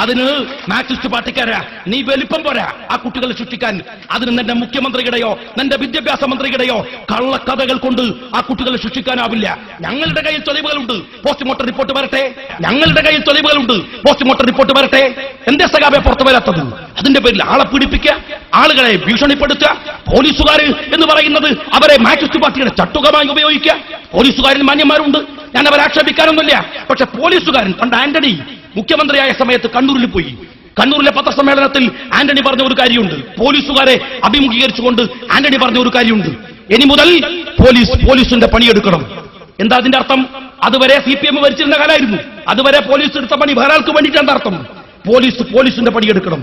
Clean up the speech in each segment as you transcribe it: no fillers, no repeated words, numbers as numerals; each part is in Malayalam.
അതിന് മാർക്സിസ്റ്റ് പാർട്ടിക്കാരാ നീ വലിപ്പം പോരാ ആ കുട്ടികളെ സൃഷ്ടിക്കാൻ. അതിന് നിന്റെ മുഖ്യമന്ത്രിയുടെയോ നിന്റെ വിദ്യാഭ്യാസ മന്ത്രിയുടെയോ കള്ളക്കഥകൾ കൊണ്ട് ആ കുട്ടികളെ സൃഷ്ടിക്കാനാവില്ല. ഞങ്ങളുടെ കയ്യിൽ തെളിവുകളുണ്ട്, പോസ്റ്റ്മോർട്ടം റിപ്പോർട്ട് വരട്ടെ. ഞങ്ങളുടെ കയ്യിൽ തെളിവുകളുണ്ട്, പോസ്റ്റ്മോർട്ടം റിപ്പോർട്ട് വരട്ടെ. എന്തേ സഖാബെ പുറത്തു വരാത്തത്? അതിന്റെ പേരിൽ ആളെ പീഡിപ്പിക്കുക, ആളുകളെ ഭീഷണിപ്പെടുത്തുക. പോലീസുകാർ എന്ന് പറയുന്നത് അവരെ മാർക്സിസ്റ്റ് പാർട്ടിയുടെ ചട്ടുകമായി ഉപയോഗിക്കുക. പോലീസുകാരിൽ മാന്യന്മാരുണ്ട്, ഞാൻ അവരെ ആക്ഷേപിക്കാനൊന്നുമില്ല. പക്ഷെ പോലീസുകാരൻ പണ്ട് ആന്റണി മുഖ്യമന്ത്രിയായ സമയത്ത് കണ്ണൂരിൽ പോയി. കണ്ണൂരിലെ പത്രസമ്മേളനത്തിൽ ആന്റണി പറഞ്ഞ ഒരു കാര്യമുണ്ട്, പോലീസുകാരെ അഭിമുഖീകരിച്ചുകൊണ്ട് ആന്റണി പറഞ്ഞ ഒരു കാര്യമുണ്ട്. ഇനി മുതൽ പോലീസിന്റെ പണിയെടുക്കണം. എന്താ അതിന്റെ അർത്ഥം? അതുവരെ CPM ഭരിച്ചിരുന്ന കാലമായിരുന്നു. അതുവരെ പോലീസ് എടുത്ത പണി വേറെ ആൾക്ക് വേണ്ടിയിട്ടാണ് അർത്ഥം. പോലീസിന്റെ പണിയെടുക്കണം.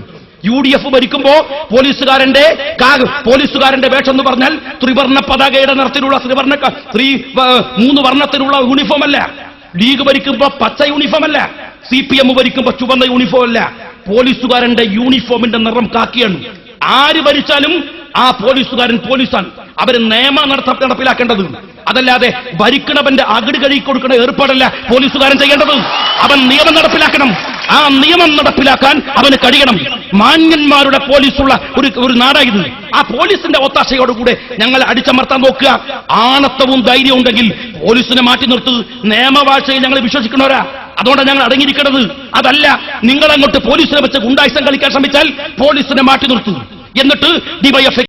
UDF ഭരിക്കുമ്പോ പോലീസുകാരന്റെ വേഷം എന്ന് പറഞ്ഞാൽ ത്രിവർണ്ണ പതാകയുടെ നിറത്തിലുള്ള 3 വർണ്ണത്തിലുള്ള യൂണിഫോം അല്ല. ലീഗ് ഭരിക്കുമ്പോ പച്ച യൂണിഫോം അല്ല. CPM ഭരിക്കുമ്പോ ചുവന്ന യൂണിഫോം അല്ല. പോലീസുകാരന്റെ യൂണിഫോമിന്റെ നിറം കാക്കിയാണ്. ആര് ഭരിച്ചാലും ആ പോലീസുകാരൻ പോലീസാണ്. അവര് നിയമം നടപ്പിലാക്കേണ്ടത്. അതല്ലാതെ ഭരിക്കണവന്റെ അകിട് കഴുകി കൊടുക്കുന്ന ഏർപ്പാടല്ല പോലീസുകാരൻ ചെയ്യേണ്ടത്. അവൻ നിയമം നടപ്പിലാക്കണം. ആ നിയമം നടപ്പിലാക്കാൻ അവന് കഴിയണം. മാന്യന്മാരുടെ പോലീസുള്ള ഒരു നാടായത്. ആ പോലീസിന്റെ ഒത്താശയോടുകൂടെ ഞങ്ങൾ അടിച്ചമർത്താൻ നോക്കുക. ആണത്വവും ധൈര്യവും ഉണ്ടെങ്കിൽ പോലീസിനെ മാറ്റി നിർത്ത്. നിയമവാഴ്ചയിൽ ഞങ്ങൾ വിശ്വസിക്കുന്നവരാ, അതുകൊണ്ടാണ് ഞങ്ങൾ അടങ്ങിയിരിക്കുന്നത്. അതല്ല, നിങ്ങളങ്ങോട്ട് പോലീസിനെ വെച്ച് ഗുണ്ടായിസം കളിക്കാൻ ശ്രമിച്ചാൽ പോലീസിനെ മാറ്റി നിർത്തും. എന്നിട്ട് DYFI